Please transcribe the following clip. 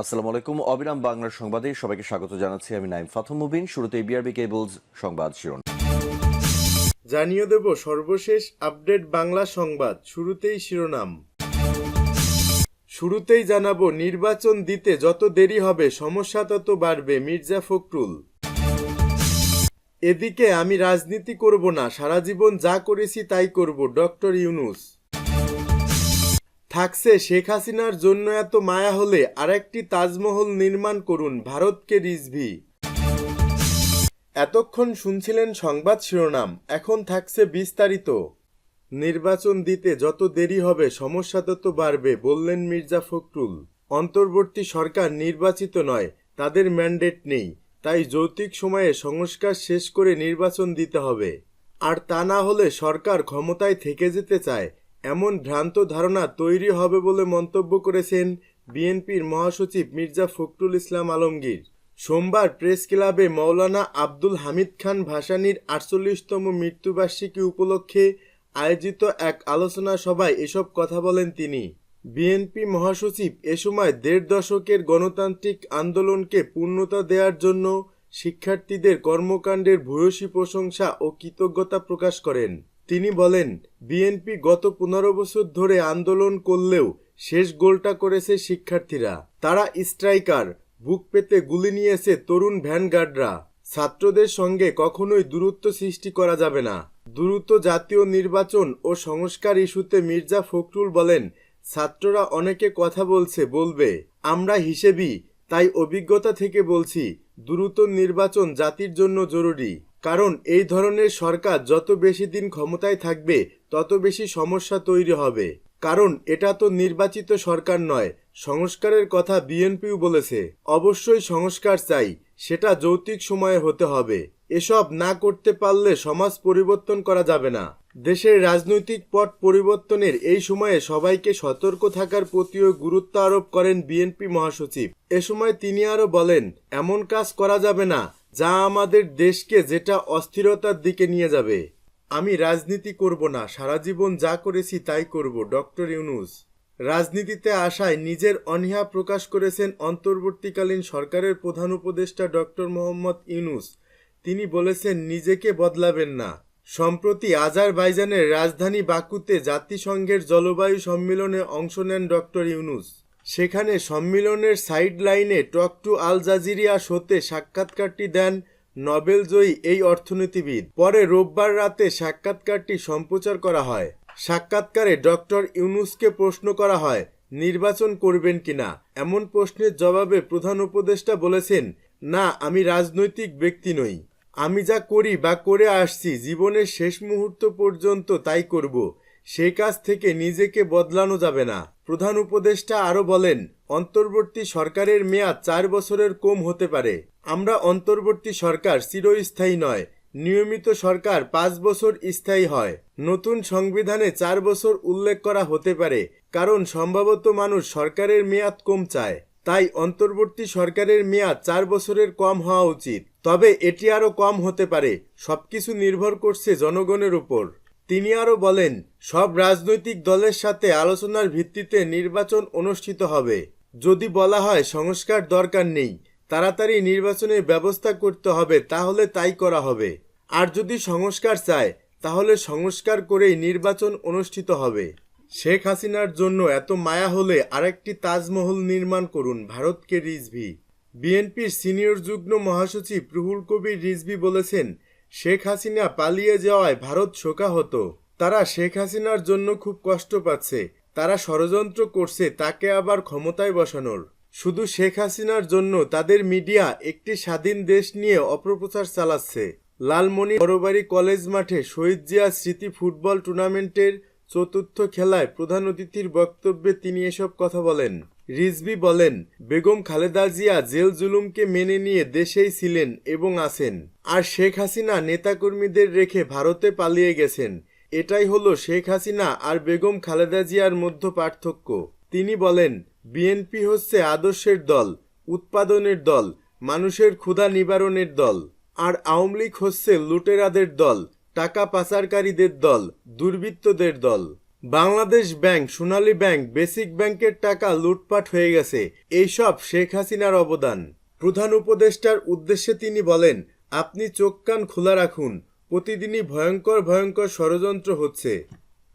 আসসালামু আলাইকুম। অবিরাম বাংলার সংবাদে সবাইকে স্বাগত জানাচ্ছি। আমি নাইম ফাথম মুবিন। শুরুতেই বিআরবি কেবলস সংবাদ শিরোনাম। জানিয়ে দেব সর্বশেষ আপডেট বাংলা সংবাদ। শুরুতেই শিরোনাম। শুরুতেই জানাবো, নির্বাচন দিতে যত দেরি হবে সমস্যা তত বাড়বে, মির্জা ফখরুল। এদিকে আমি রাজনীতি করব না, সারা জীবন যা করেছি তাই করব, ডক্টর ইউনূস। থাকছে শেখ হাসিনার জন্য এত মায়া হলে আরেকটি তাজমহল নির্মাণ করুন, ভারতকে রিজভি। এতক্ষণ শুনছিলেন সংবাদ শিরোনাম, এখন থাকছে বিস্তারিত। নির্বাচন দিতে যত দেরি হবে সমস্যা তত বাড়বে, বললেন মির্জা ফখরুল। অন্তর্বর্তী সরকার নির্বাচিত নয়, তাদের ম্যান্ডেট নেই, তাই যৌক্তিক সময়ে সংস্কার শেষ করে নির্বাচন দিতে হবে। আর তা না হলে সরকার ক্ষমতায় থেকে যেতে চায়, এমন ভ্রান্ত ধারণা তৈরি হবে বলে মন্তব্য করেছেন বিএনপির মহাসচিব মির্জা ফখরুল ইসলাম আলমগীর। সোমবার প্রেস ক্লাবে মৌলানা আব্দুল হামিদ খান ভাসানীর ৪৮তম মৃত্যুবার্ষিকী উপলক্ষে আয়োজিত এক আলোচনা সভায় এসব কথা বলেন তিনি। বিএনপি মহাসচিব এ সময় ১.৫ দশকের গণতান্ত্রিক আন্দোলনকে পূর্ণতা দেওয়ার জন্য শিক্ষার্থীদের কর্মকাণ্ডের ভূয়সী প্রশংসা ও কৃতজ্ঞতা প্রকাশ করেন। তিনি বলেন, বিএনপি গত ১৫ বছর ধরে আন্দোলন করলেও শেষ গোলটা করেছে শিক্ষার্থীরা। তারা স্ট্রাইকার, বুক পেতে গুলি নিয়েছে তরুণ ভ্যানগার্ডরা। ছাত্রদের সঙ্গে কখনোই দূরত্ব সৃষ্টি করা যাবে না। দ্রুত জাতীয় নির্বাচন ও সংস্কার ইস্যুতে মির্জা ফখরুল বলেন, ছাত্ররা অনেকে কথা বলবে, আমরা হিসেবি, তাই অভিজ্ঞতা থেকে বলছি, দ্রুত নির্বাচন জাতির জন্য জরুরি। কারণ এই ধরনের সরকার যত বেশি দিন ক্ষমতায় থাকবে তত বেশি সমস্যা তৈরি হবে। কারণ এটা তো নির্বাচিত সরকার নয়। সংস্কারের কথা বিএনপিও বলেছে। অবশ্যই সংস্কার চাই, সেটা যৌক্তিক সময়ে হতে হবে। এসব না করতে পারলে সমাজ পরিবর্তন করা যাবে না। দেশের রাজনৈতিক পট পরিবর্তনের এই সময়ে সবাইকে সতর্ক থাকার প্রতিও গুরুত্ব আরোপ করেন বিএনপি মহাসচিব। এ সময় তিনি আরও বলেন, এমন কাজ করা যাবে না যা আমাদের দেশকে যেটা অস্থিরতার দিকে নিয়ে যাবে। আমি রাজনীতি করব না, সারা জীবন যা করেছি তাই করব, ডক্টর ইউনূস। রাজনীতিতে আসায় নিজের অনীহা প্রকাশ করেছেন অন্তর্বর্তীকালীন সরকারের প্রধান উপদেষ্টা ডক্টর মোহাম্মদ ইউনূস। তিনি বলেছেন, নিজেকে বদলাবেন না। সম্প্রতি আজারবাইজানের রাজধানী বাকুতে জাতিসংঘের জলবায়ু সম্মেলনে অংশ নেন ডক্টর ইউনূস। সেখানে সম্মেলনের সাইড লাইনে টক টু আল জাজিরিয়া শোতে সাক্ষাৎকারটি দেন নোবেলজয়ী এই অর্থনীতিবিদ। পরে রোববার রাতে সাক্ষাৎকারটি সম্প্রচার করা হয়। সাক্ষাৎকারে ডক্টর ইউনূসকে প্রশ্ন করা হয়, নির্বাচন করবেন কিনা। এমন প্রশ্নের জবাবে প্রধান উপদেষ্টা বলেছেন, না, আমি রাজনৈতিক ব্যক্তি নই। আমি যা করি বা করে আসছি জীবনের শেষ মুহূর্ত পর্যন্ত তাই করব। সেই কাজ থেকে নিজেকে বদলানো যাবে না। প্রধান উপদেষ্টা আরও বলেন, অন্তর্বর্তী সরকারের মেয়াদ ৪ বছরের কম হতে পারে। আমরা অন্তর্বর্তী সরকার চিরস্থায়ী নয়, নিয়মিত সরকার ৫ বছর স্থায়ী হয়। নতুন সংবিধানে ৪ বছর উল্লেখ করা হতে পারে, কারণ সম্ভবত মানুষ সরকারের মেয়াদ কম চায়। তাই অন্তর্বর্তী সরকারের মেয়াদ ৪ বছরের কম হওয়া উচিত। তবে এটি আরও কম হতে পারে। সবকিছু নির্ভর করছে জনগণের উপর। তিনি আরও বলেন, সব রাজনৈতিক দলের সাথে আলোচনার ভিত্তিতে নির্বাচন অনুষ্ঠিত হবে। যদি বলা হয় সংস্কার দরকার নেই, তাড়াতাড়ি নির্বাচনের ব্যবস্থা করতে হবে, তাহলে তাই করা হবে। আর যদি সংস্কার চায়, তাহলে সংস্কার করেই নির্বাচন অনুষ্ঠিত হবে। শেখ হাসিনার জন্য এত মায়া হলে আরেকটি তাজমহল নির্মাণ করুন, ভারতকে রিজভি। বিএনপির সিনিয়র যুগ্ম মহাসচিব রুহুল কবির রিজভি বলেছেন, শেখ হাসিনা পালিয়ে যাওয়ায় ভারত শোকাহত। তারা শেখ হাসিনার জন্য খুব কষ্ট পাচ্ছে। তারা ষড়যন্ত্র করছে তাকে আবার ক্ষমতায় বসানোর। শুধু শেখ হাসিনার জন্য তাদের মিডিয়া একটি স্বাধীন দেশ নিয়ে অপপ্রচার চালাচ্ছে। লালমনি বড়বাড়ি কলেজ মাঠে শহীদ জিয়া স্মৃতি ফুটবল টুর্নামেন্টের চতুর্থ খেলায় প্রধান অতিথির বক্তব্যে তিনি এসব কথা বলেন। রিজভি বলেন, বেগম খালেদা জিয়া জেল জুলুমকে মেনে নিয়ে দেশেই ছিলেন এবং আছেন। আর শেখ হাসিনা নেতাকর্মীদের রেখে ভারতে পালিয়ে গেছেন। এটাই হলো শেখ হাসিনা আর বেগম খালেদা জিয়ার মধ্যে পার্থক্য। তিনি বলেন, বিএনপি হচ্ছে আদর্শের দল, উৎপাদনের দল, মানুষের ক্ষুধা নিবারণের দল। আর আওয়ামী লীগ হচ্ছে লুটেরাদের দল, টাকা পাচারকারীদের দল, দুর্বৃত্তদের দল। বাংলাদেশ ব্যাংক, সোনালী ব্যাংক, বেসিক ব্যাংকের টাকা লুটপাট হয়ে গেছে, এইসব শেখ হাসিনার অবদান। প্রধান উপদেষ্টার উদ্দেশ্যে তিনি বলেন, আপনি চোখ কান খোলা রাখুন, প্রতিদিনই ভয়ঙ্কর ভয়ঙ্কর ষড়যন্ত্র হচ্ছে।